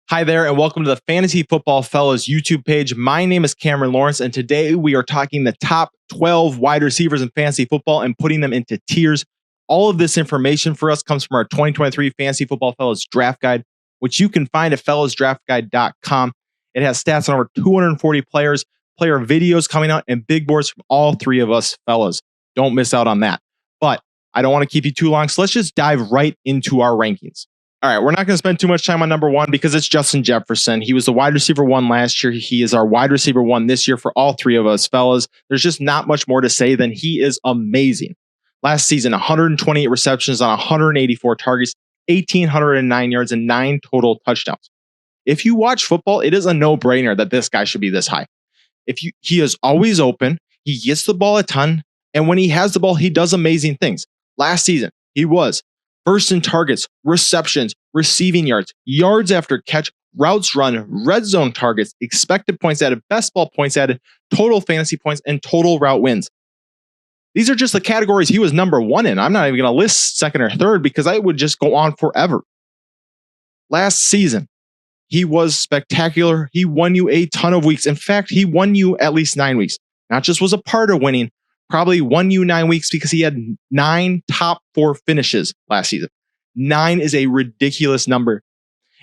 Hi there, and welcome to the Fantasy Football Fellas YouTube page. My name is Cameron Lawrence, and today we are talking the top 12 wide receivers in fantasy football and putting them into tiers. All of this information for us comes from our 2023 Fantasy Football Fellas Draft Guide, which you can find at fellasdraftguide.com. It has stats on over 240 players, player videos coming out, and big boards from all three of us fellas. Don't miss out on that. But I don't want to keep you too long, so let's just dive right into our rankings. All right, we're not going to spend too much time on number one because it's Justin Jefferson. He was the wide receiver one last year. He is our wide receiver one this year for all three of us fellas. There's just not much more to say than he is amazing. Last season, 128 receptions on 184 targets, 1,809 yards, and 9 total touchdowns. If you watch football, it is a no-brainer that this guy should be this high. He is always open. He gets the ball a ton. And when he has the ball, he does amazing things. Last season, he was first in targets, receptions, receiving yards, yards after catch, routes run, red zone targets, expected points added, best ball points added, total fantasy points, and total route wins. These are just the categories he was number one in. I'm not even going to list second or third because I would just go on forever. Last season, he was spectacular. He won you a ton of weeks. In fact, he won you at least 9 weeks. Not just was a part of winning, probably won you 9 weeks because he had 9 top 4 finishes last season. 9 is a ridiculous number.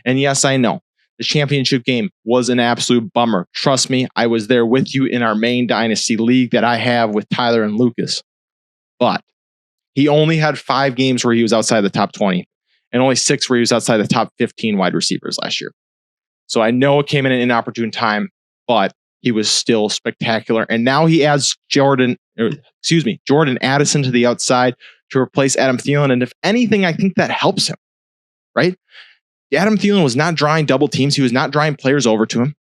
And yes, I know the championship game was an absolute bummer. Trust me, I was there with you in our main dynasty league that I have with Tyler and Lucas. But he only had 5 games where he was outside the top 20 and only 6 where he was outside the top 15 wide receivers last year. So I know it came in an inopportune time, but he was still spectacular. And now he adds Jordan Addison to the outside to replace Adam Thielen. And if anything, I think that helps him, right? Adam Thielen was not drawing double teams. He was not drawing players over to him.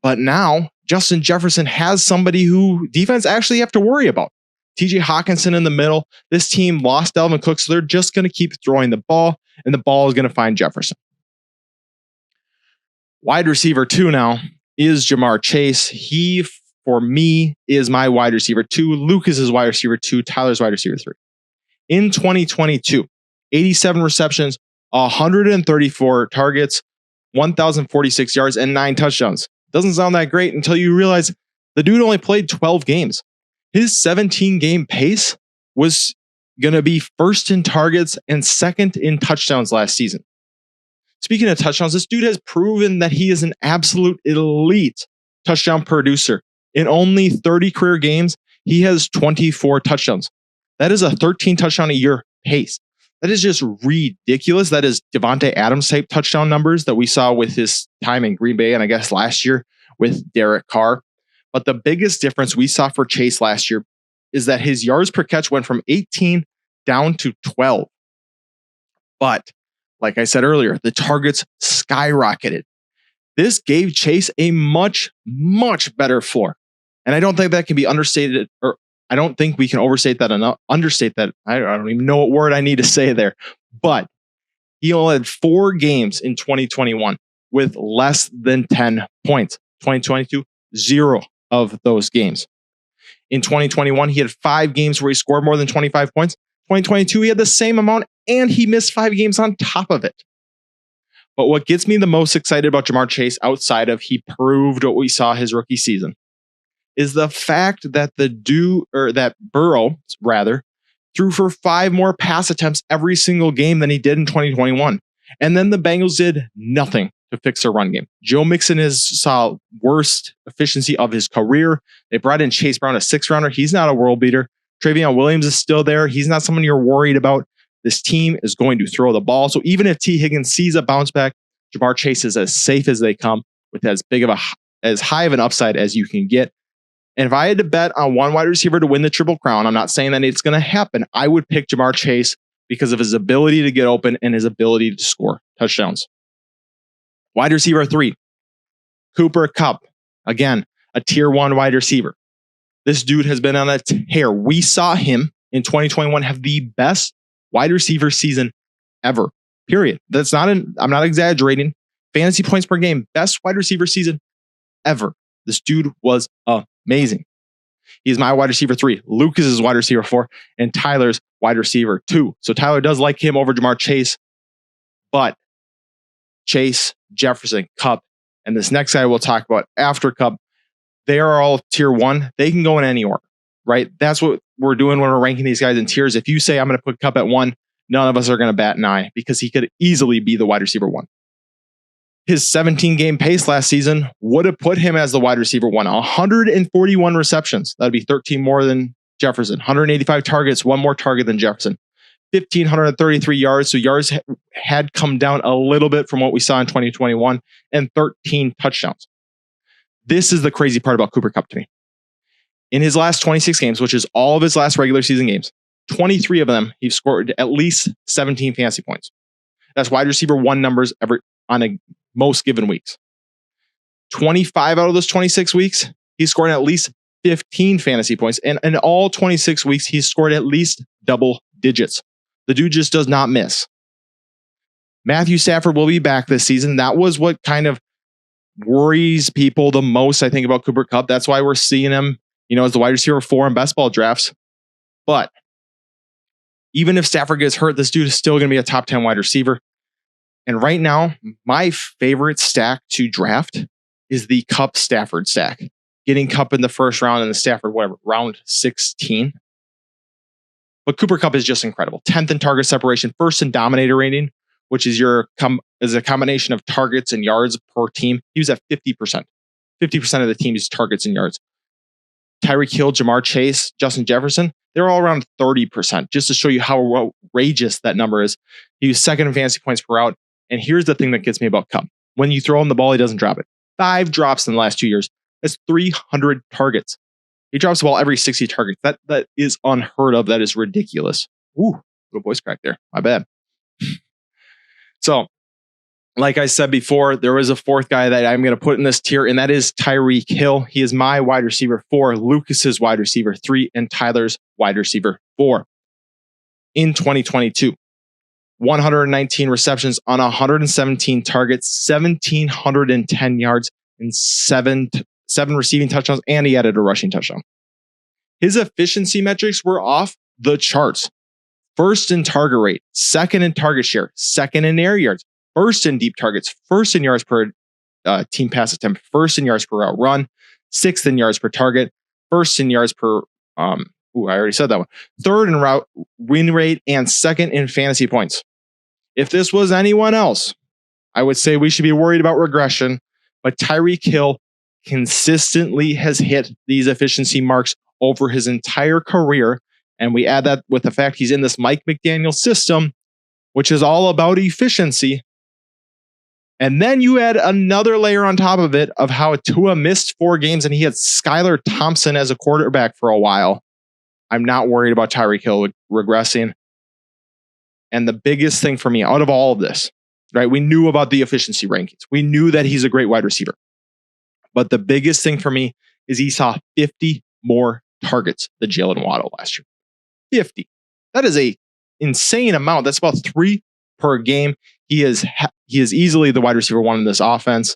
But now Justin Jefferson has somebody who defense actually have to worry about. TJ Hawkinson in the middle. This team lost Dalvin Cook, so they're just going to keep throwing the ball, and the ball is going to find Jefferson. Wide receiver 2 now is Jamar Chase. He, for me, is my wide receiver 2. Lucas is wide receiver 2. Tyler's wide receiver 3. In 2022, 87 receptions, 134 targets, 1,046 yards, and 9 touchdowns. Doesn't sound that great until you realize the dude only played 12 games. His 17-game pace was going to be first in targets and second in touchdowns last season. Speaking of touchdowns, this dude has proven that he is an absolute elite touchdown producer. In only 30 career games, he has 24 touchdowns. That is a 13 touchdown a year pace. That is just ridiculous. That is Davante Adams type touchdown numbers that we saw with his time in Green Bay and I guess last year with Derek Carr. But the biggest difference we saw for Chase last year is that his yards per catch went from 18 down to 12. But like I said earlier, the targets skyrocketed. This gave Chase a much, much better floor. And I don't think that can be understated, or I don't think we can overstate that enough. Understate that. I don't even know what word I need to say there. But he only had 4 games in 2021 with less than 10 points. 2022, 0 of those games. In 2021, he had 5 games where he scored more than 25 points. 2022, he had the same amount and he missed 5 games on top of it. But what gets me the most excited about Jamar Chase outside of he proved what we saw his rookie season is the fact that that Burrow threw for 5 more pass attempts every single game than he did in 2021. And then the Bengals did nothing to fix their run game. Joe Mixon saw worst efficiency of his career. They brought in Chase Brown, a 6th rounder. He's not a world beater. Travion Williams is still there. He's not someone you're worried about. This team is going to throw the ball. So even if T. Higgins sees a bounce back, Jamar Chase is as safe as they come with as high of an upside as you can get. And if I had to bet on one wide receiver to win the Triple Crown, I'm not saying that it's going to happen. I would pick Jamar Chase because of his ability to get open and his ability to score touchdowns. Wide receiver 3, Cooper Kupp. Again, a tier 1 wide receiver. This dude has been on a tear. We saw him in 2021 have the best wide receiver season ever. Period. I'm not exaggerating. Fantasy points per game, best wide receiver season ever. This dude was amazing. He's my wide receiver 3. Lucas's wide receiver 4, and Tyler's wide receiver 2. So Tyler does like him over Jamar Chase, but Chase, Jefferson, Kupp, and this next guy we'll talk about after Kupp, they are all tier 1. They can go in any order, right? That's what we're doing when we're ranking these guys in tiers. If you say I'm going to put Kupp at 1, none of us are going to bat an eye because he could easily be the wide receiver 1. His 17-game pace last season would have put him as the wide receiver 1. 141 receptions. That'd be 13 more than Jefferson. 185 targets, one more target than Jefferson. 1,533 yards. So yards had come down a little bit from what we saw in 2021, and 13 touchdowns. This is the crazy part about Cooper Kupp to me. In his last 26 games, which is all of his last regular season games, 23 of them, he's scored at least 17 fantasy points. That's wide receiver 1 numbers on most given weeks. 25 out of those 26 weeks, he's scored at least 15 fantasy points. And in all 26 weeks, he's scored at least double digits. The dude just does not miss. Matthew Stafford will be back this season. That was what kind of worries people the most, I think, about Cooper Kupp. That's why we're seeing him, as the wide receiver 4 in best ball drafts. But even if Stafford gets hurt, this dude is still going to be a top 10 wide receiver. And right now, my favorite stack to draft is the Kupp Stafford stack. Getting Kupp in the first round and the Stafford, round 16. But Cooper Kupp is just incredible. 10th in target separation, first in dominator rating, which is is a combination of targets and yards per team. He was at 50%. 50% of the team's targets and yards. Tyreek Hill, Jamar Chase, Justin Jefferson, they're all around 30%, just to show you how outrageous that number is. He was second in fantasy points per route. And here's the thing that gets me about Kupp. When you throw him the ball, he doesn't drop it. 5 drops in the last 2 years. That's 300 targets. He drops the ball every 60 targets. That is unheard of. That is ridiculous. Ooh, little voice crack there. My bad. So, like I said before, there was a 4th guy that I'm going to put in this tier, and that is Tyreek Hill. He is my wide receiver 4, Lucas's wide receiver 3, and Tyler's wide receiver 4. In 2022, 119 receptions on 117 targets, 1,710 yards, and seven receiving touchdowns, and he added a rushing touchdown. His efficiency metrics were off the charts. First in target rate, second in target share, second in air yards, first in deep targets, first in yards per team pass attempt, first in yards per route run, 6th in yards per target, first in yards per, I already said that one, 3rd in route win rate, and 2nd in fantasy points. If this was anyone else, I would say we should be worried about regression, but Tyreek Hill consistently has hit these efficiency marks over his entire career. And we add that with the fact he's in this Mike McDaniel system, which is all about efficiency. And then you add another layer on top of it of how Tua missed 4 games and he had Skylar Thompson as a quarterback for a while. I'm not worried about Tyreek Hill regressing. And the biggest thing for me out of all of this, right? We knew about the efficiency rankings. We knew that he's a great wide receiver. But the biggest thing for me is he saw 50 more targets than Jalen Waddle last year. 50. That is a insane amount. That's about 3 per game. He is easily the wide receiver 1 in this offense.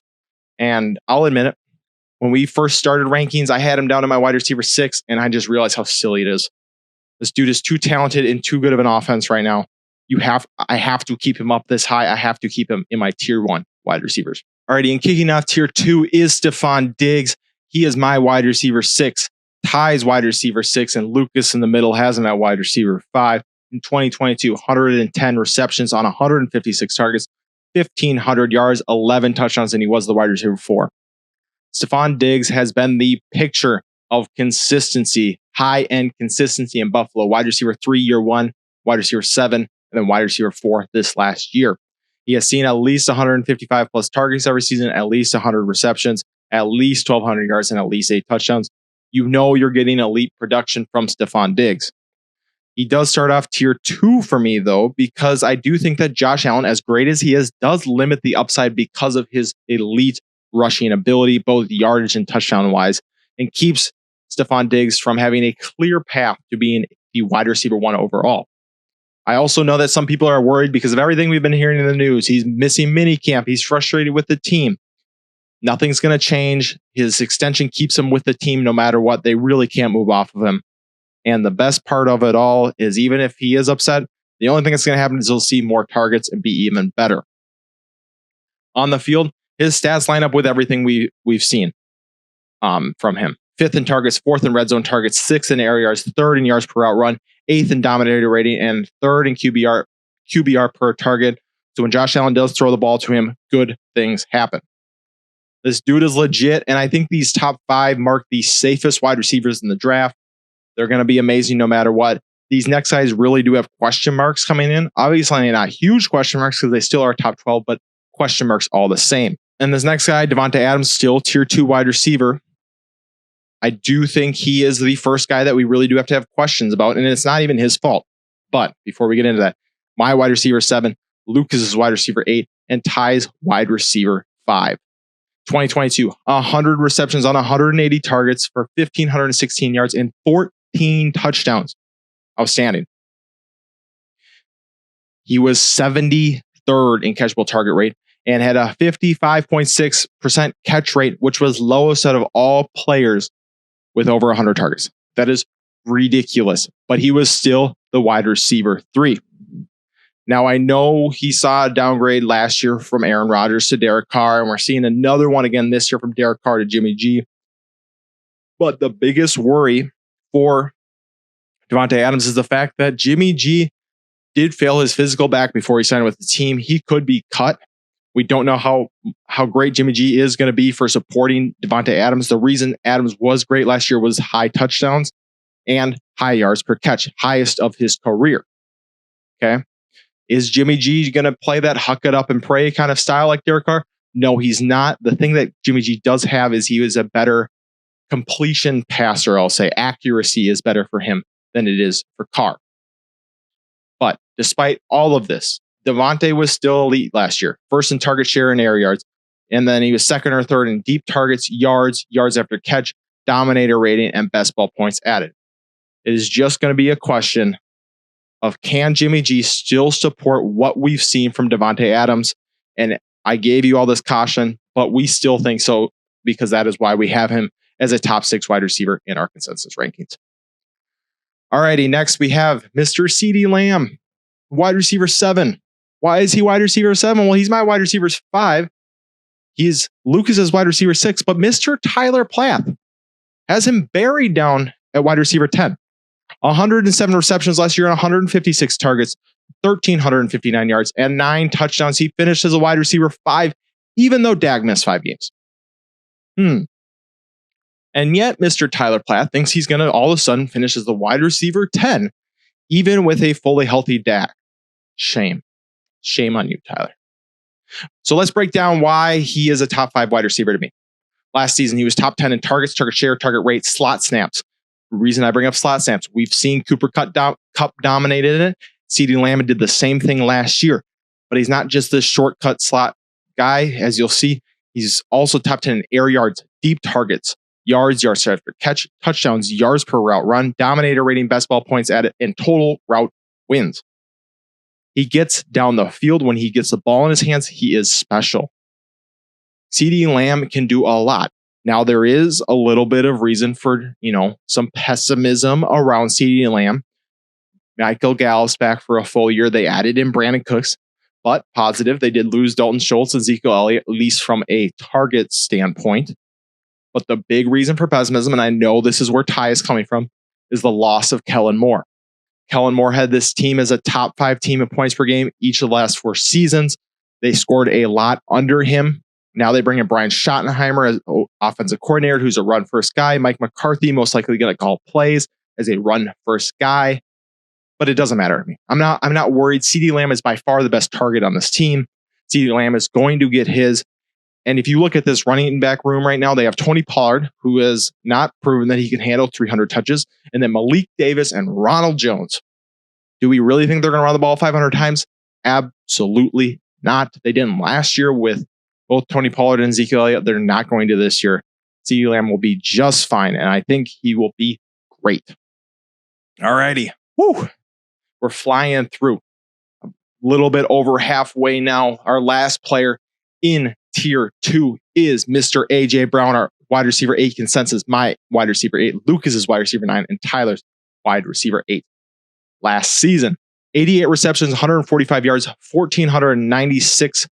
And I'll admit it, when we first started rankings, I had him down to my wide receiver 6, and I just realized how silly it is. This dude is too talented and too good of an offense right now. I have to keep him up this high. I have to keep him in my tier 1 wide receivers. Alrighty, and kicking off tier 2 is Stefon Diggs. He is my wide receiver 6. Ty's wide receiver 6, and Lucas in the middle has him at wide receiver 5. In 2022, 110 receptions on 156 targets, 1,500 yards, 11 touchdowns, and he was the wide receiver 4. Stefon Diggs has been the picture of consistency, high-end consistency in Buffalo. Wide receiver 3 year 1, wide receiver 7, and then wide receiver 4 this last year. He has seen at least 155 plus targets every season, at least 100 receptions, at least 1,200 yards, and at least 8 touchdowns. You know you're getting elite production from Stefon Diggs. He does start off tier 2 for me, though, because I do think that Josh Allen, as great as he is, does limit the upside because of his elite rushing ability, both yardage and touchdown-wise, and keeps Stefon Diggs from having a clear path to being the wide receiver 1 overall. I also know that some people are worried because of everything we've been hearing in the news. He's missing minicamp. He's frustrated with the team. Nothing's going to change. His extension keeps him with the team no matter what. They really can't move off of him. And the best part of it all is even if he is upset, the only thing that's going to happen is he'll see more targets and be even better. On the field, his stats line up with everything we've seen from him. 5th in targets, 4th in red zone targets, 6th in air yards, 3rd in yards per route run, 8th in dominator rating, and 3rd in QBR per target. So when Josh Allen does throw the ball to him, good things happen. This dude is legit, and I think these top 5 mark the safest wide receivers in the draft. They're going to be amazing no matter what. These next guys really do have question marks coming in. Obviously, not huge question marks because they still are top 12, but question marks all the same. And this next guy, Davante Adams, still tier 2 wide receiver. I do think he is the first guy that we really do have to have questions about, and it's not even his fault. But before we get into that, my wide receiver 7, Lucas's wide receiver 8, and Ty's wide receiver 5. 2022, 100 receptions on 180 targets for 1,516 yards and 14 touchdowns. Outstanding. He was 73rd in catchable target rate and had a 55.6% catch rate, which was lowest out of all players with over 100 targets. That is ridiculous, but he was still the wide receiver 3. Now, I know he saw a downgrade last year from Aaron Rodgers to Derek Carr, and we're seeing another one again this year from Derek Carr to Jimmy G. But the biggest worry for Davante Adams is the fact that Jimmy G did fail his physical back before he signed with the team. He could be cut. We don't know how great Jimmy G is going to be for supporting Davante Adams. The reason Adams was great last year was high touchdowns and high yards per catch, highest of his career. Okay. Is Jimmy G going to play that huck it up and pray kind of style like Derek Carr? No, he's not. The thing that Jimmy G does have is he is a better completion passer, I'll say. Accuracy is better for him than it is for Carr. But despite all of this, Davante was still elite last year. 1st in target share and air yards. And then he was 2nd or 3rd in deep targets, yards after catch, dominator rating, and best ball points added. It is just going to be a question of can Jimmy G still support what we've seen from Davante Adams? And I gave you all this caution, but we still think so because that is why we have him as a top 6 wide receiver in our consensus rankings. Alrighty, next we have Mr. Ceedee Lamb, wide receiver 7. Why is he wide receiver 7? Well, he's my wide receiver 5. He's Lucas's wide receiver 6, but Mr. Tyler Plath has him buried down at wide receiver 10. 107 receptions last year on 156 targets, 1,359 yards, and 9 touchdowns. He finished as a wide receiver 5, even though Dak missed 5 games. And yet, Mr. Tyler Plath thinks he's going to all of a sudden finish as the wide receiver 10, even with a fully healthy Dak. Shame. Shame on you, Tyler. So let's break down why he is a top 5 wide receiver to me. Last season, he was top 10 in targets, target share, target rate, slot snaps. The reason I bring up slot snaps, we've seen Cooper Kupp dominated it. Ceedee Lamb did the same thing last year, but he's not just this shortcut slot guy. As you'll see, he's also top 10 in air yards, deep targets, yards after catch, touchdowns, yards per route run, dominator rating, best ball points added, and total route wins. He gets down the field. When he gets the ball in his hands, he is special. Ceedee Lamb can do a lot. Now, there is a little bit of reason for, some pessimism around Ceedee Lamb. Michael Gallup's back for a full year. They added in Brandon Cooks, but positive. They did lose Dalton Schultz and Ezekiel Elliott, at least from a target standpoint. But the big reason for pessimism, and I know this is where Ty is coming from, is the loss of Kellen Moore. Kellen Moore had this team as a top 5 team in points per game each of the last 4 seasons. They scored a lot under him. Now they bring in Brian Schottenheimer as offensive coordinator, who's a run-first guy. Mike McCarthy most likely going to call plays as a run-first guy. But it doesn't matter to me. I'm not worried. Ceedee Lamb is by far the best target on this team. Ceedee Lamb is going to get his. And if you look at this running back room right now, they have Tony Pollard, who has not proven that he can handle 300 touches, and then Malik Davis and Ronald Jones. Do we really think they're going to run the ball 500 times? Absolutely not. They didn't last year with both Tony Pollard and Ezekiel Elliott. They're not going to this year. Ceedee Lamb will be just fine, and I think he will be great. All righty. Woo. We're flying through. A little bit over halfway now. Our last player in Tier 2 is Mr. A.J. Brown, our wide receiver 8 consensus, my wide receiver 8, Lucas's wide receiver 9, and Tyler's wide receiver 8. Last season, 88 receptions, 145 yards, 1,496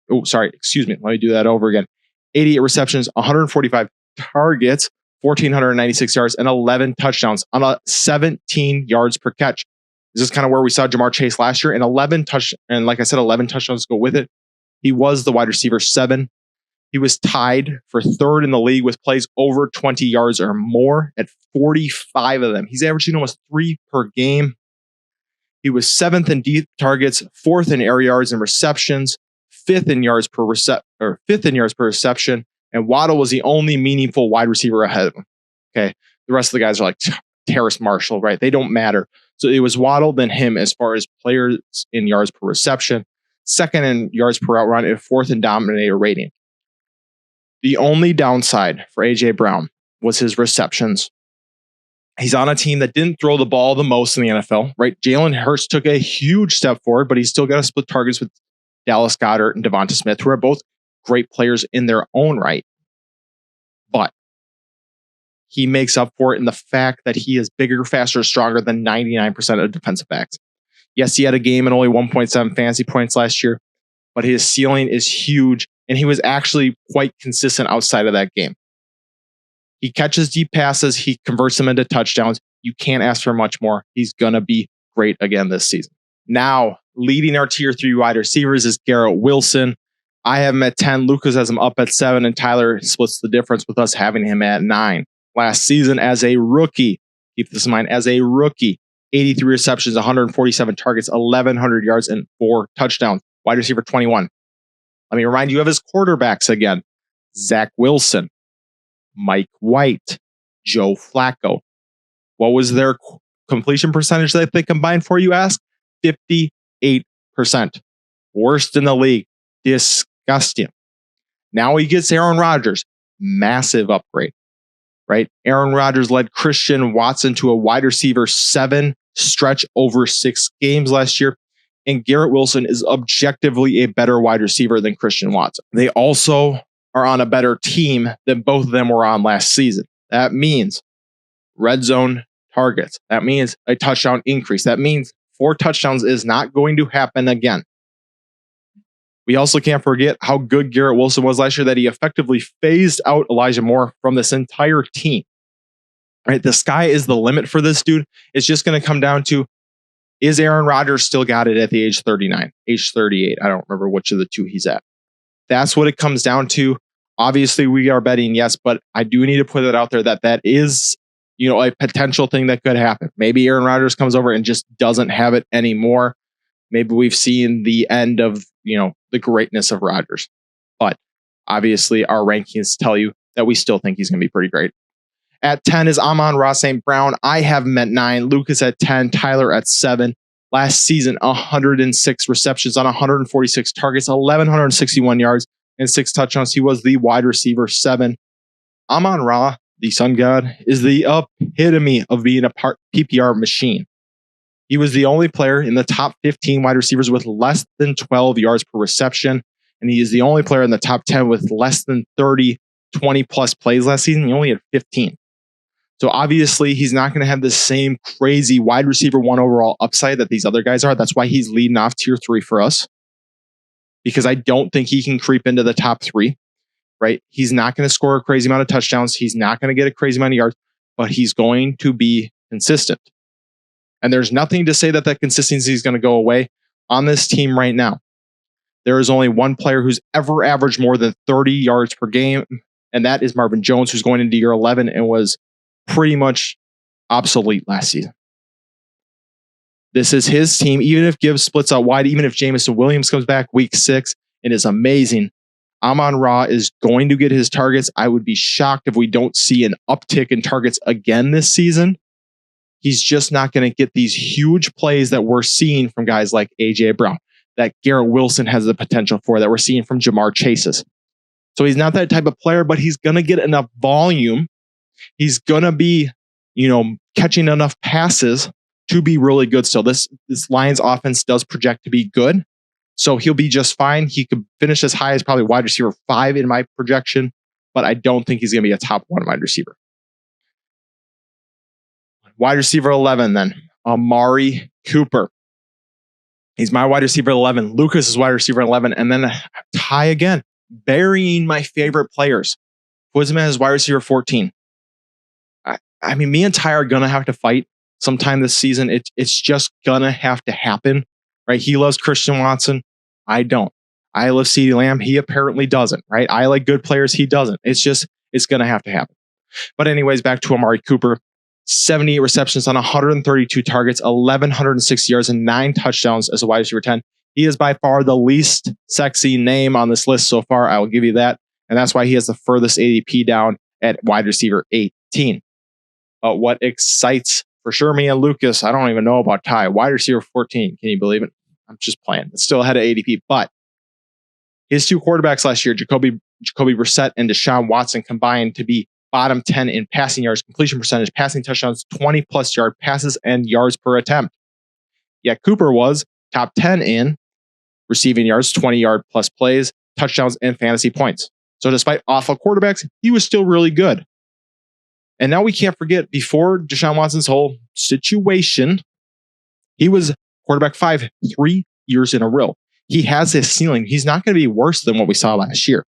Excuse me. Let me do that over again. 88 receptions, 145 targets, 1,496 yards, and 11 touchdowns on a 17 yards per catch. This is kind of where we saw Jamar Chase last year, and 11 touchdowns go with it. He was the wide receiver 7. He was tied for 3rd in the league with plays over 20 yards or more at 45 of them. He's averaging almost 3 per game. He was 7th in deep targets, 4th in air yards and receptions, 5th in yards per reception, and Waddle was the only meaningful wide receiver ahead of him. Okay, the rest of the guys are like Terrace Marshall, right? They don't matter. So it was Waddle, then him as far as players in yards per reception, 2nd in yards per route run, and 4th in dominator rating. The only downside for AJ Brown was his receptions. He's on a team that didn't throw the ball the most in the NFL, right? Jalen Hurts took a huge step forward, but he's still got to split targets with Dallas Goedert and Devonta Smith, who are both great players in their own right. But he makes up for it in the fact that he is bigger, faster, stronger than 99% of defensive backs. Yes, he had a game and only 1.7 fantasy points last year, but his ceiling is huge, and he was actually quite consistent outside of that game. He catches deep passes. He converts them into touchdowns. You can't ask for much more. He's going to be great again this season. Now, leading our tier 3 wide receivers is Garrett Wilson. I have him at 10. Lucas has him up at 7, and Tyler splits the difference with us having him at 9. Last season as a rookie, keep this in mind, as a rookie, 83 receptions, 147 targets, 1,100 yards, and 4 touchdowns. Wide receiver 21. Let me remind you of his quarterbacks again. Zach Wilson, Mike White, Joe Flacco. What was their completion percentage that they combined for, you ask? 58%. Worst in the league. Disgusting. Now he gets Aaron Rodgers. Massive upgrade, right? Aaron Rodgers led Christian Watson to a wide receiver 7 stretch over 6 games last year. And Garrett Wilson is objectively a better wide receiver than Christian Watson. They also are on a better team than both of them were on last season. That means red zone targets. That means a touchdown increase. That means 4 touchdowns is not going to happen again. We also can't forget how good Garrett Wilson was last year, that he effectively phased out Elijah Moore from this entire team. Right? The sky is the limit for this dude. It's just going to come down to, is Aaron Rodgers still got it at the age 39, age 38? I don't remember which of the two he's at. That's what it comes down to. Obviously, we are betting yes, but I do need to put it out there that is, a potential thing that could happen. Maybe Aaron Rodgers comes over and just doesn't have it anymore. Maybe we've seen the end of, the greatness of Rodgers. But obviously, our rankings tell you that we still think he's going to be pretty great. At 10 is Amon-Ra St. Brown. I have him at 9. Lucas at 10. Tyler at 7. Last season, 106 receptions on 146 targets, 1,161 yards, and 6 touchdowns. He was the wide receiver 7. Amon-Ra, the sun god, is the epitome of being a PPR machine. He was the only player in the top 15 wide receivers with less than 12 yards per reception. And he is the only player in the top 10 with less than 30, 20 plus plays last season. He only had 15. So obviously he's not going to have the same crazy wide receiver 1 overall upside that these other guys are. That's why he's leading off tier 3 for us, because I don't think he can creep into the top 3, right? He's not going to score a crazy amount of touchdowns. He's not going to get a crazy amount of yards, but he's going to be consistent. And there's nothing to say that consistency is going to go away on this team right now. There is only one player who's ever averaged more than 30 yards per game, and that is Marvin Jones, who's going into year 11 and was pretty much obsolete last season. This is his team. Even if Gibbs splits out wide, even if Jameson Williams comes back week 6 and is amazing, Amon-Ra is going to get his targets. I would be shocked if we don't see an uptick in targets again this season. He's just not going to get these huge plays that we're seeing from guys like AJ Brown, that Garrett Wilson has the potential for, that we're seeing from Jamar Chase's. So he's not that type of player, but he's going to get enough volume. He's going to be, catching enough passes to be really good. So this Lions offense does project to be good. So he'll be just fine. He could finish as high as probably wide receiver 5 in my projection, but I don't think he's going to be a top 1 wide receiver. Wide receiver 11 then, Amari Cooper. He's my wide receiver 11. Lucas is wide receiver 11. And then Ty again, burying my favorite players. Puts him as wide receiver 14. I mean, me and Ty are going to have to fight sometime this season. It's just going to have to happen, right? He loves Christian Watson. I don't. I love Ceedee Lamb. He apparently doesn't, right? I like good players. He doesn't. It's going to have to happen. But anyways, back to Amari Cooper. 78 receptions on 132 targets, 1,160 yards, and 9 touchdowns as a wide receiver 10. He is by far the least sexy name on this list so far. I will give you that. And that's why he has the furthest ADP down at wide receiver 18. But what excites for sure me and Lucas, I don't even know about Ty, wide receiver 14. Can you believe it? I'm just playing. It's still ahead of ADP. But his 2 quarterbacks last year, Jacoby Brissett and Deshaun Watson, combined to be bottom 10 in passing yards, completion percentage, passing touchdowns, 20 plus yard passes, and yards per attempt. Yet Cooper was top 10 in receiving yards, 20 yard plus plays, touchdowns, and fantasy points. So despite awful quarterbacks, he was still really good. And now we can't forget, before Deshaun Watson's whole situation, he was quarterback 5 3 years in a row. He has his ceiling. He's not going to be worse than what we saw last year,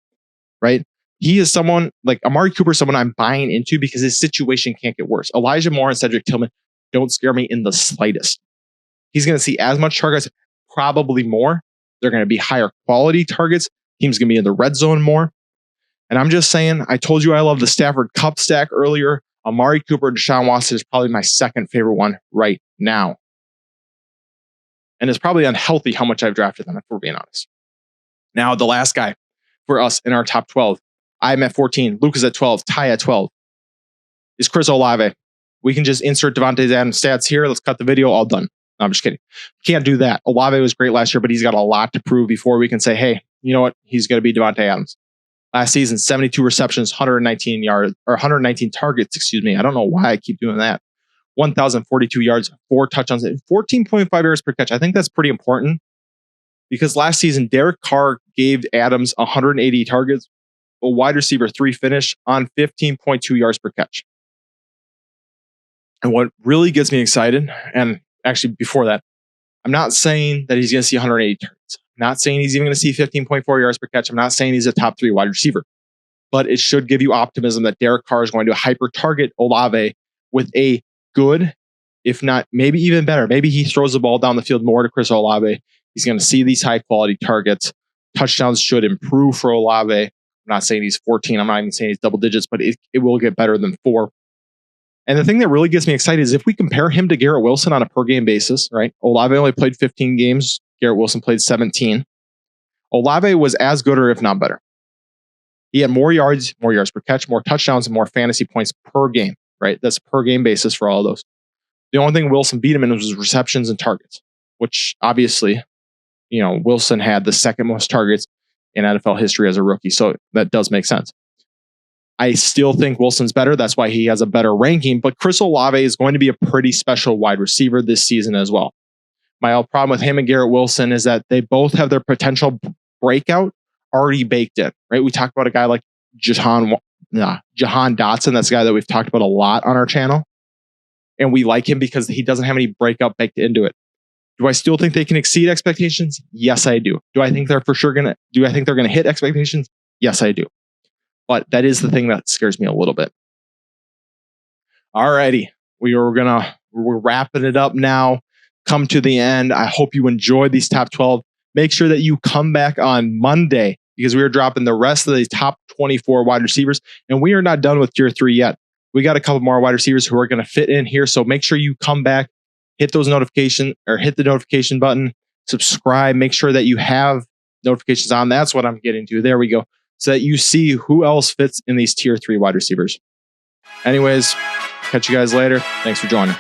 right? He is someone like Amari Cooper, someone I'm buying into because his situation can't get worse. Elijah Moore and Cedric Tillman don't scare me in the slightest. He's going to see as much targets, probably more. They're going to be higher quality targets. Team's going to be in the red zone more. And I'm just saying, I told you I love the Stafford Kupp stack earlier. Amari Cooper and Deshaun Watson is probably my second favorite one right now. And it's probably unhealthy how much I've drafted them, if we're being honest. Now, the last guy for us in our top 12. I'm at 14. Lucas at 12. Ty at 12. Is Chris Olave. We can just insert Davante Adams stats here. Let's cut the video. All done. No, I'm just kidding. Can't do that. Olave was great last year, but he's got a lot to prove before we can say, hey, you know what? He's going to be Davante Adams. Last season, 72 receptions, 119 yards, or 119 targets, excuse me. I don't know why I keep doing that. 1,042 yards, 4 touchdowns, and 14.5 yards per catch. I think that's pretty important because last season, Derek Carr gave Adams 180 targets, a wide receiver 3 finish on 15.2 yards per catch. And what really gets me excited, and actually before that, I'm not saying that he's going to see 180 targets. I'm not saying he's even going to see 15.4 yards per catch. I'm not saying he's a top 3 wide receiver. But it should give you optimism that Derek Carr is going to hyper target Olave with a good, if not maybe even better. Maybe he throws the ball down the field more to Chris Olave. He's going to see these high quality targets. Touchdowns should improve for Olave. I'm not saying he's 14. I'm not even saying he's double digits, but it will get better than 4. And the thing that really gets me excited is if we compare him to Garrett Wilson on a per game basis, right? Olave only played 15 games. Garrett Wilson played 17. Olave was as good or if not better. He had more yards per catch, more touchdowns, and more fantasy points per game, right? That's per game basis for all of those. The only thing Wilson beat him in was receptions and targets, which obviously, you know, Wilson had the second most targets in NFL history as a rookie. So that does make sense. I still think Wilson's better. That's why he has a better ranking. But Chris Olave is going to be a pretty special wide receiver this season as well. My only problem with him and Garrett Wilson is that they both have their potential breakout already baked in, right? We talked about a guy like Jahan Dotson. That's a guy that we've talked about a lot on our channel. And we like him because he doesn't have any breakout baked into it. Do I still think they can exceed expectations? Yes, I do. Do I think they're going to hit expectations? Yes, I do. But that is the thing that scares me a little bit. Alrighty. We're wrapping it up now. Come to the end. I hope you enjoyed these top 12. Make sure that you come back on Monday because we are dropping the rest of the top 24 wide receivers. And we are not done with tier 3 yet. We got a couple more wide receivers who are going to fit in here. So make sure you come back, hit the notification button, subscribe, make sure that you have notifications on. That's what I'm getting to. There we go. So that you see who else fits in these tier 3 wide receivers. Anyways, catch you guys later. Thanks for joining.